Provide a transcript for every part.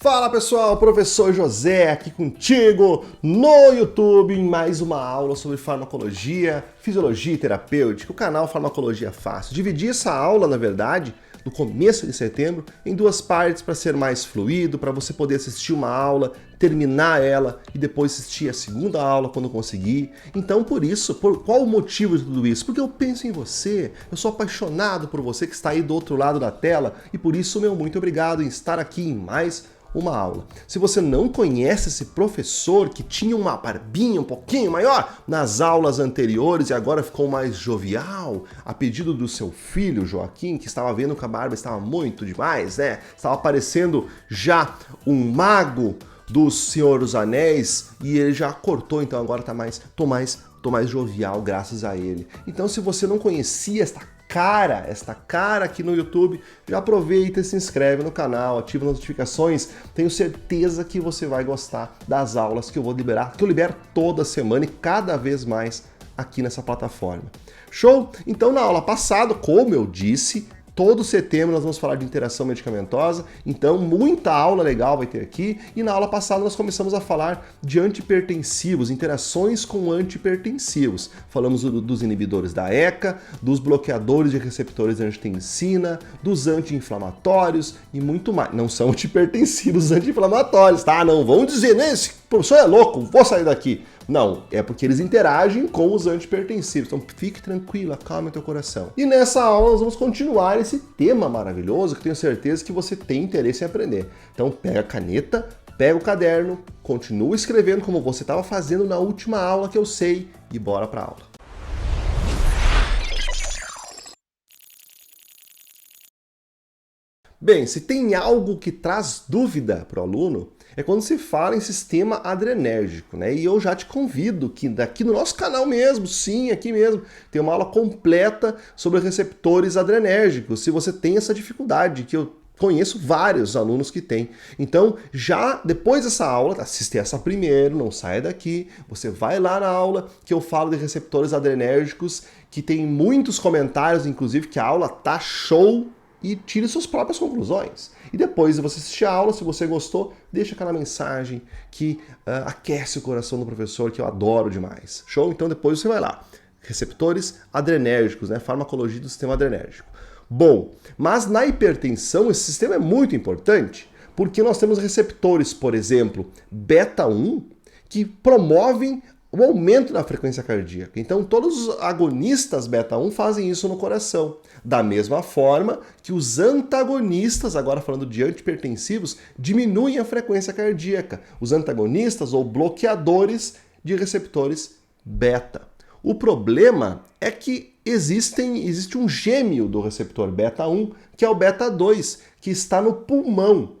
Fala pessoal, professor José aqui contigo no YouTube em mais uma aula sobre farmacologia, fisiologia e terapêutica, o canal Farmacologia Fácil. Dividi essa aula, na verdade, no começo de setembro, em duas partes para ser mais fluido, para você poder assistir uma aula, terminar ela e depois assistir a segunda aula quando conseguir. Então, por isso, qual o motivo de tudo isso? Porque eu penso em você, eu sou apaixonado por você que está aí do outro lado da tela e por isso, meu muito obrigado em estar aqui em mais uma aula. Se você não conhece esse professor que tinha uma barbinha um pouquinho maior nas aulas anteriores e agora ficou mais jovial, a pedido do seu filho Joaquim, que estava vendo que a barba estava muito demais, né? Estava parecendo já um mago do Senhor dos Anéis e ele já cortou, então agora tô mais jovial graças a ele. Então, se você não conhecia esta cara aqui no YouTube, já aproveita e se inscreve no canal, ativa as notificações, tenho certeza que você vai gostar das aulas que eu vou liberar, que eu libero toda semana e cada vez mais aqui nessa plataforma. Show? Então na aula passada, como eu disse, todo setembro nós vamos falar de interação medicamentosa, então muita aula legal vai ter aqui, e na aula passada nós começamos a falar de antihipertensivos, interações com antihipertensivos. Falamos dos inibidores da ECA, dos bloqueadores de receptores de angiotensina, dos anti-inflamatórios e muito mais. Não são antihipertensivos anti-inflamatórios, tá? Não vão dizer, né, esse professor é louco, vou sair daqui. Não, é porque eles interagem com os antihipertensivos. Então fique tranquilo, acalme teu coração. E nessa aula nós vamos continuar esse tema maravilhoso que tenho certeza que você tem interesse em aprender. Então pega a caneta, pega o caderno, continua escrevendo como você estava fazendo na última aula que eu sei e bora para a aula. Bem, se tem algo que traz dúvida para o aluno, é quando se fala em sistema adrenérgico, né? E eu já te convido que daqui no nosso canal mesmo, sim, aqui mesmo, tem uma aula completa sobre receptores adrenérgicos, se você tem essa dificuldade, que eu conheço vários alunos que têm. Então, já depois dessa aula, assiste essa primeiro, não saia daqui, você vai lá na aula que eu falo de receptores adrenérgicos, que tem muitos comentários, inclusive, que a aula tá show, e tire suas próprias conclusões. E depois de você assistir a aula, se você gostou, deixa aquela mensagem que aquece o coração do professor, que eu adoro demais. Show? Então depois você vai lá. Receptores adrenérgicos, né? Farmacologia do sistema adrenérgico. Bom, mas na hipertensão esse sistema é muito importante, porque nós temos receptores, por exemplo, beta-1, que promovem o aumento da frequência cardíaca. Então, todos os agonistas beta-1 fazem isso no coração. Da mesma forma que os antagonistas, agora falando de antihipertensivos, diminuem a frequência cardíaca. Os antagonistas ou bloqueadores de receptores beta. O problema é que existe um gêmeo do receptor beta-1, que é o beta-2, que está no pulmão.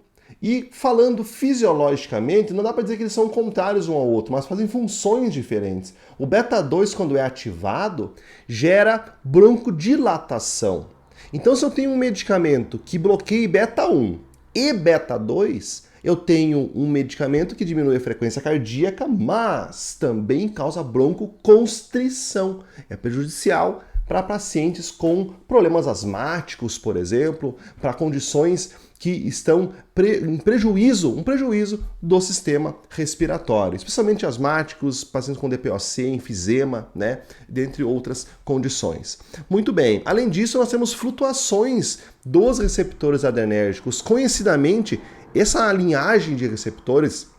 E falando fisiologicamente, não dá para dizer que eles são contrários um ao outro, mas fazem funções diferentes. O beta-2, quando é ativado, gera broncodilatação. Então, se eu tenho um medicamento que bloqueie beta-1 e beta-2, eu tenho um medicamento que diminui a frequência cardíaca, mas também causa broncoconstrição. É prejudicial para pacientes com problemas asmáticos, por exemplo, para condições que estão em prejuízo do sistema respiratório, especialmente asmáticos, pacientes com DPOC, enfisema, né, dentre outras condições. Muito bem, além disso nós temos flutuações dos receptores adrenérgicos. Conhecidamente, essa linhagem de receptores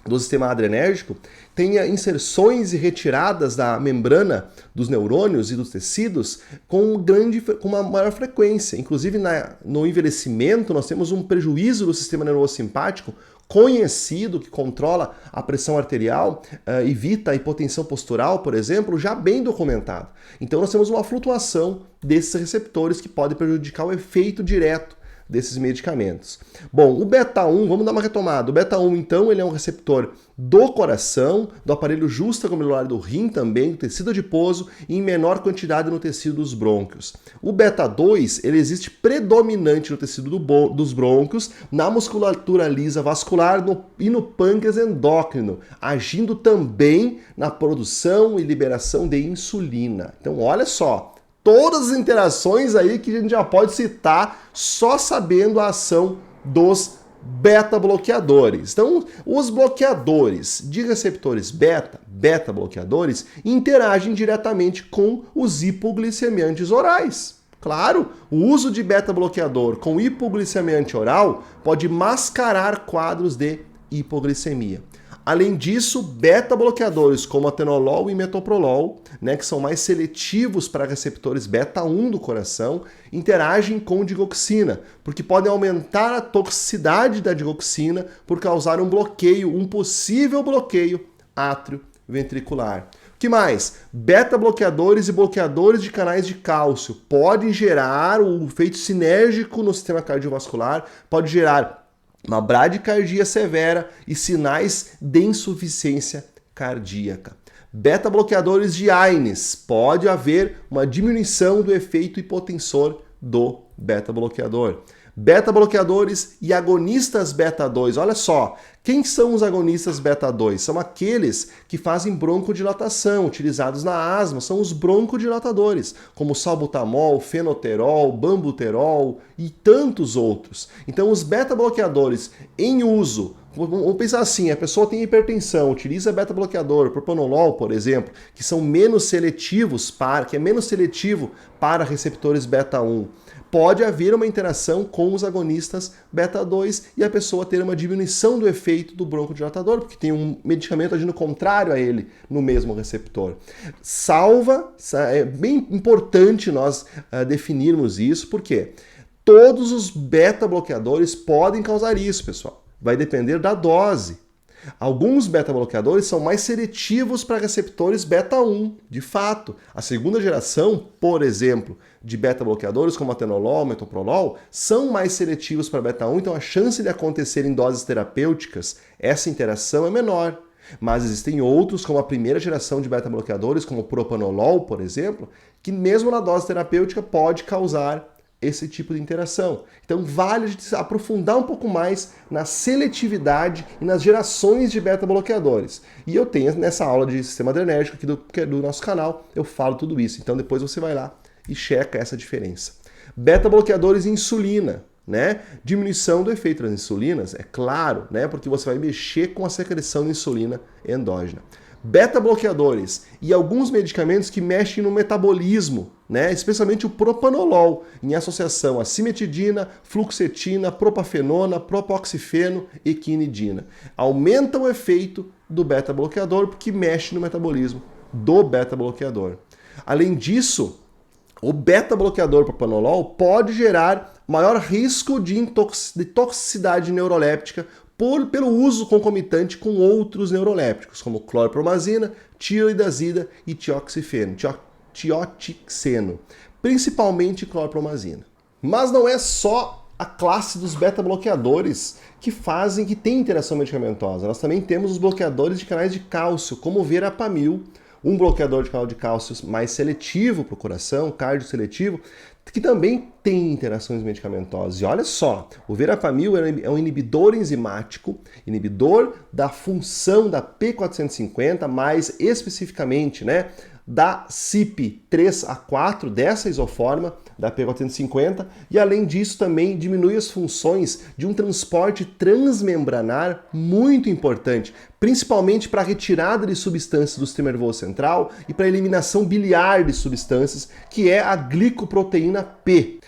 do sistema adrenérgico tem inserções e retiradas da membrana dos neurônios e dos tecidos com uma maior frequência. Inclusive, no envelhecimento, nós temos um prejuízo do sistema neurosimpático conhecido, que controla a pressão arterial, evita a hipotensão postural, por exemplo, já bem documentado. Então, nós temos uma flutuação desses receptores que pode prejudicar o efeito direto desses medicamentos. Bom, o beta-1, vamos dar uma retomada. O beta-1, então, ele é um receptor do coração, do aparelho justaglomeralar do rim também, do tecido adiposo e em menor quantidade no tecido dos brônquios. O beta-2, ele existe predominante no tecido dos brônquios, na musculatura lisa vascular e no pâncreas endócrino, agindo também na produção e liberação de insulina. Então, olha só, todas as interações aí que a gente já pode citar só sabendo a ação dos beta-bloqueadores. Então, os bloqueadores de receptores beta-bloqueadores, interagem diretamente com os hipoglicemiantes orais. Claro, o uso de beta-bloqueador com hipoglicemiante oral pode mascarar quadros de hipoglicemia. Além disso, beta-bloqueadores como atenolol e metoprolol, né, que são mais seletivos para receptores beta-1 do coração, interagem com digoxina, porque podem aumentar a toxicidade da digoxina por causar um possível bloqueio átrio-ventricular. O que mais? Beta-bloqueadores e bloqueadores de canais de cálcio podem gerar um efeito sinérgico no sistema cardiovascular, pode gerar uma bradicardia severa e sinais de insuficiência cardíaca. Beta-bloqueadores de Aines, pode haver uma diminuição do efeito hipotensor do beta-bloqueador. Beta-bloqueadores e agonistas beta-2. Olha só, quem são os agonistas beta-2? São aqueles que fazem broncodilatação, utilizados na asma, são os broncodilatadores, como salbutamol, fenoterol, bambuterol e tantos outros. Então, os beta-bloqueadores em uso, vamos pensar assim, a pessoa tem hipertensão, utiliza beta-bloqueador, propanolol, por exemplo, que são menos seletivos que é menos seletivo para receptores beta-1. Pode haver uma interação com os agonistas beta-2 e a pessoa ter uma diminuição do efeito do broncodilatador, porque tem um medicamento agindo contrário a ele no mesmo receptor. É bem importante nós definirmos isso, porque todos os beta-bloqueadores podem causar isso, pessoal. Vai depender da dose. Alguns beta-bloqueadores são mais seletivos para receptores beta-1, de fato. A segunda geração, por exemplo, de beta-bloqueadores como atenolol, metoprolol, são mais seletivos para beta-1, então a chance de acontecer em doses terapêuticas, essa interação é menor. Mas existem outros, como a primeira geração de beta-bloqueadores, como o propanolol, por exemplo, que mesmo na dose terapêutica pode causar esse tipo de interação. Então vale a gente aprofundar um pouco mais na seletividade e nas gerações de beta-bloqueadores. E eu tenho nessa aula de sistema adrenérgico aqui do nosso canal, eu falo tudo isso. Então depois você vai lá e checa essa diferença. Beta-bloqueadores e insulina, né? Diminuição do efeito das insulinas, é claro, né? Porque você vai mexer com a secreção de insulina endógena. Beta-bloqueadores e alguns medicamentos que mexem no metabolismo, né? Especialmente o propanolol, em associação a cimetidina, fluoxetina, propafenona, propoxifeno e quinidina. Aumenta o efeito do beta-bloqueador porque mexe no metabolismo do beta-bloqueador. Além disso, o beta-bloqueador propanolol pode gerar maior risco de toxicidade neuroléptica pelo uso concomitante com outros neurolépticos, como clorpromazina, tiroidazida e tiotixeno, principalmente clorpromazina. Mas não é só a classe dos beta-bloqueadores que tem interação medicamentosa. Nós também temos os bloqueadores de canais de cálcio, como o verapamil, um bloqueador de canal de cálcio mais seletivo para o coração, cardioseletivo, que também tem interações medicamentosas. E olha só, o verapamil é um inibidor enzimático, inibidor da função da P450, mais especificamente, né, da CYP3A4, dessa isoforma da P450, e além disso também diminui as funções de um transporte transmembranar muito importante, principalmente para a retirada de substâncias do sistema nervoso central e para a eliminação biliar de substâncias, que é a glicoproteína P.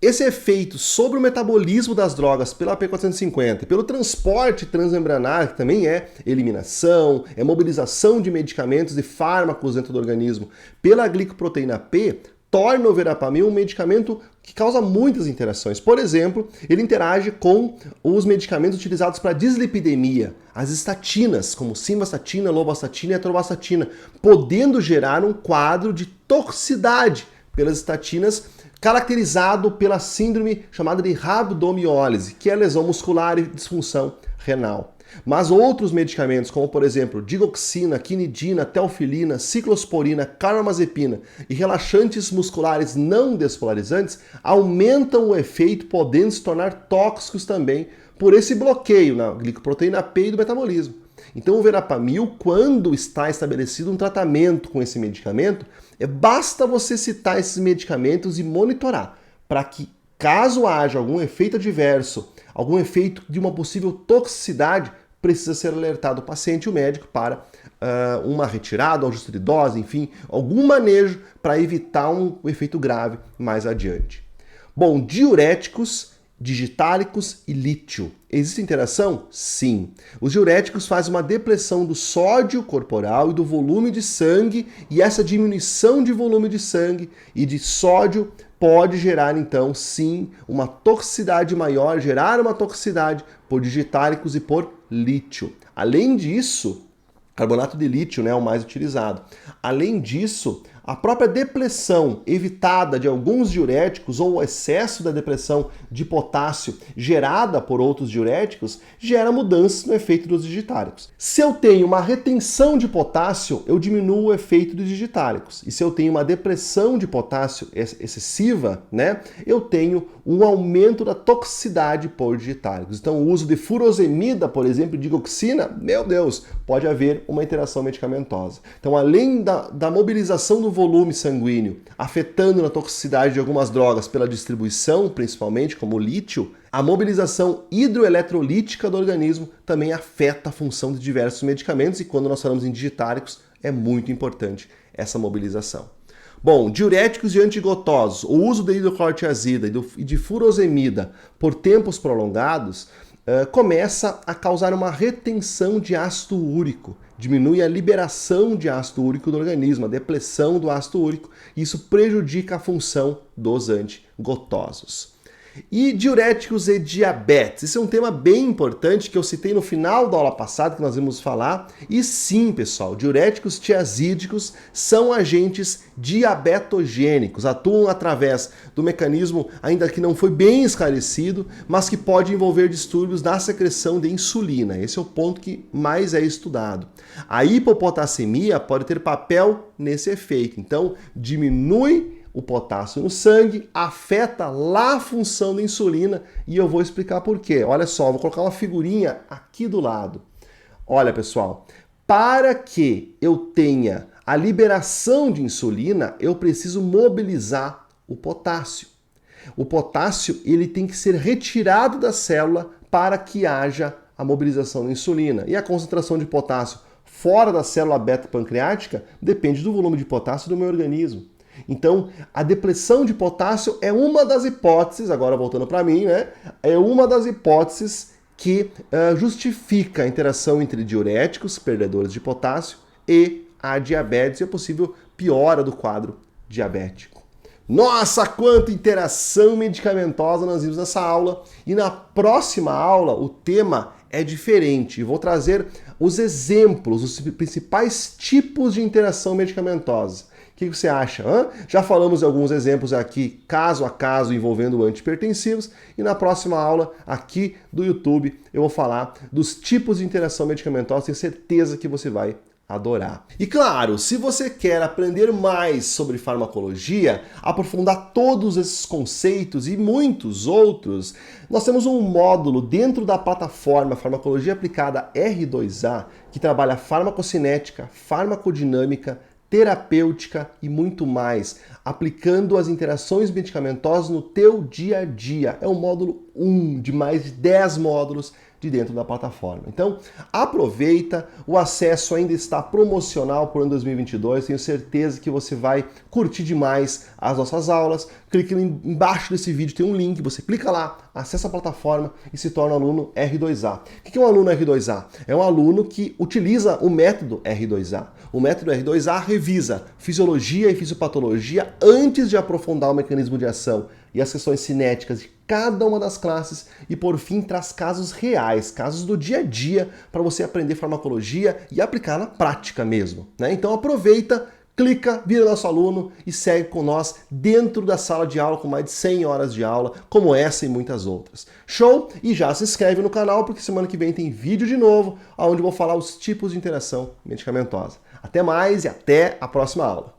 Esse efeito sobre o metabolismo das drogas pela P450, pelo transporte transmembranar, que também é eliminação, é mobilização de medicamentos e fármacos dentro do organismo, pela glicoproteína P, torna o verapamil um medicamento que causa muitas interações. Por exemplo, ele interage com os medicamentos utilizados para dislipidemia, as estatinas, como simvastatina, lovastatina e atorvastatina, podendo gerar um quadro de toxicidade pelas estatinas, caracterizado pela síndrome chamada de rabdomiólise, que é lesão muscular e disfunção renal. Mas outros medicamentos, como por exemplo digoxina, quinidina, teofilina, ciclosporina, carbamazepina e relaxantes musculares não despolarizantes, aumentam o efeito, podendo se tornar tóxicos também por esse bloqueio na glicoproteína P e do metabolismo. Então o verapamil, quando está estabelecido um tratamento com esse medicamento, basta você citar esses medicamentos e monitorar, para que, caso haja algum efeito adverso algum efeito de uma possível toxicidade, precisa ser alertado o paciente e o médico para uma retirada, um ajuste de dose, enfim, algum manejo para evitar um efeito grave mais adiante. Bom, diuréticos, digitálicos e lítio. Existe interação? Sim. Os diuréticos fazem uma depressão do sódio corporal e do volume de sangue, e essa diminuição de volume de sangue e de sódio pode gerar, então, sim, uma toxicidade maior, gerar uma toxicidade por digitálicos e por lítio. Além disso, carbonato de lítio, né, é o mais utilizado. Além disso, a própria depressão evitada de alguns diuréticos ou o excesso da depressão de potássio gerada por outros diuréticos gera mudanças no efeito dos digitálicos. Se eu tenho uma retenção de potássio, eu diminuo o efeito dos digitálicos. E se eu tenho uma depressão de potássio excessiva, né, eu tenho um aumento da toxicidade por digitálicos. Então, o uso de furosemida, por exemplo, digoxina, meu Deus, pode haver uma interação medicamentosa. Então, além da mobilização do volume sanguíneo, afetando na toxicidade de algumas drogas pela distribuição, principalmente como o lítio, a mobilização hidroeletrolítica do organismo também afeta a função de diversos medicamentos, e quando nós falamos em digitálicos, é muito importante essa mobilização. Bom, diuréticos e antigotosos, o uso de hidroclorotiazida e de furosemida por tempos prolongados começa a causar uma retenção de ácido úrico, diminui a liberação de ácido úrico do organismo, a depressão do ácido úrico, e isso prejudica a função dos antigotosos. E diuréticos e diabetes. Esse é um tema bem importante que eu citei no final da aula passada, que nós vamos falar. E sim, pessoal, diuréticos tiazídicos são agentes diabetogênicos, atuam através do mecanismo ainda que não foi bem esclarecido, mas que pode envolver distúrbios da secreção de insulina. Esse é o ponto que mais é estudado. A hipopotassemia pode ter papel nesse efeito, então diminui o potássio no sangue, afeta lá a função da insulina, e eu vou explicar por quê. Olha só, vou colocar uma figurinha aqui do lado. Olha, pessoal, para que eu tenha a liberação de insulina, eu preciso mobilizar o potássio. O potássio, ele tem que ser retirado da célula para que haja a mobilização da insulina. E a concentração de potássio fora da célula beta-pancreática depende do volume de potássio do meu organismo. Então, a depressão de potássio é uma das hipóteses, agora voltando para mim, né? É uma das hipóteses que justifica a interação entre diuréticos, perdedores de potássio, e a diabetes e a possível piora do quadro diabético. Nossa, quanta interação medicamentosa nós vimos nessa aula! E na próxima aula o tema é diferente. Vou trazer os exemplos, os principais tipos de interação medicamentosa. O que você acha? Já falamos de alguns exemplos aqui, caso a caso, envolvendo antihipertensivos, e na próxima aula aqui do YouTube eu vou falar dos tipos de interação medicamentosa, tenho certeza que você vai adorar. E claro, se você quer aprender mais sobre farmacologia, aprofundar todos esses conceitos e muitos outros, nós temos um módulo dentro da plataforma Farmacologia Aplicada R2A que trabalha farmacocinética, farmacodinâmica, terapêutica e muito mais, aplicando as interações medicamentosas no teu dia a dia. É o módulo 1 de mais de 10 módulos de dentro da plataforma. Então, aproveita, o acesso ainda está promocional por ano 2022, tenho certeza que você vai curtir demais as nossas aulas. Clique embaixo desse vídeo, tem um link, você clica lá, acessa a plataforma e se torna aluno R2A. O que é um aluno R2A? É um aluno que utiliza o método R2A. O método R2A revisa fisiologia e fisiopatologia antes de aprofundar o mecanismo de ação e as questões cinéticas de cada uma das classes e, por fim, traz casos reais, casos do dia a dia para você aprender farmacologia e aplicar na prática mesmo, né? Então aproveita, clica, vira nosso aluno e segue com nós dentro da sala de aula com mais de 100 horas de aula, como essa e muitas outras. Show? E já se inscreve no canal porque semana que vem tem vídeo de novo, onde eu vou falar os tipos de interação medicamentosa. Até mais e até a próxima aula.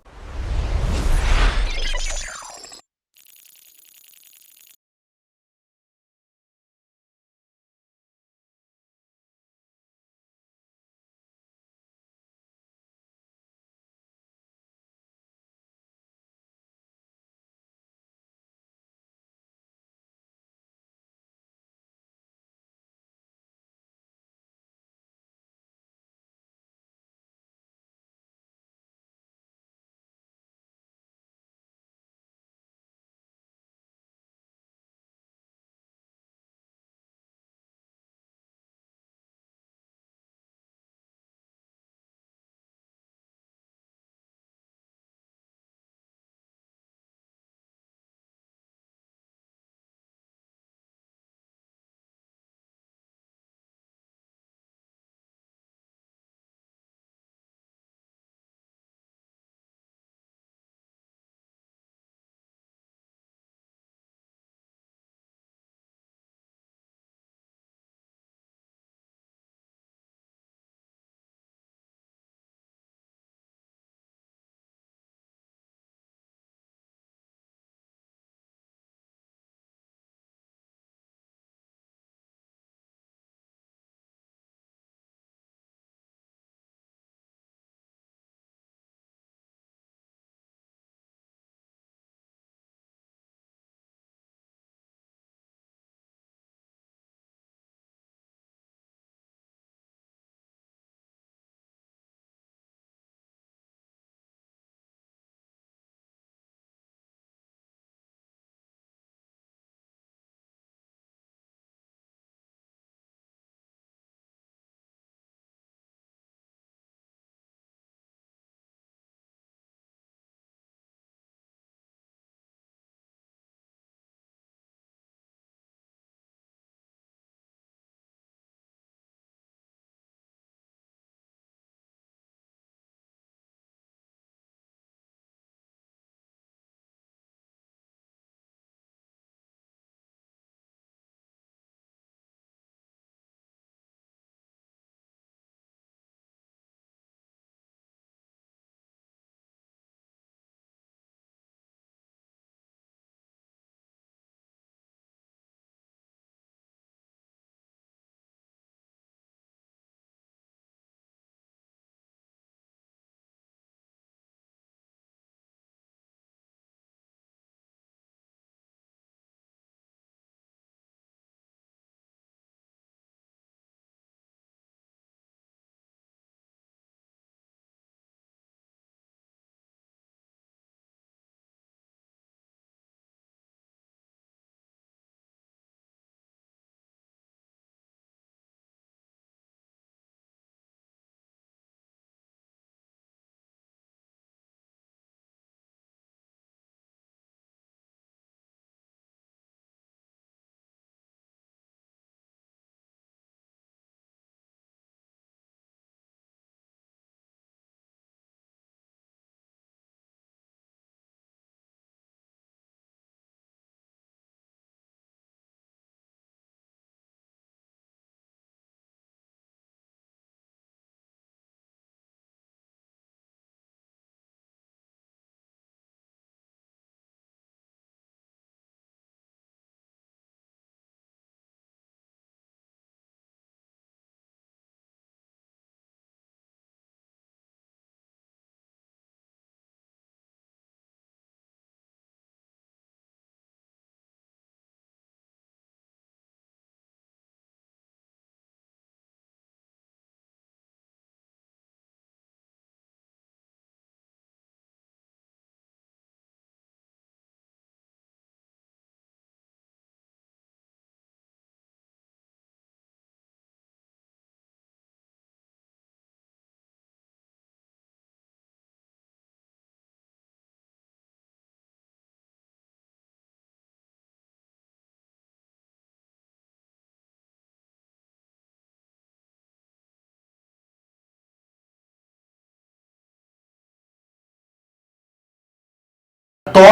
toca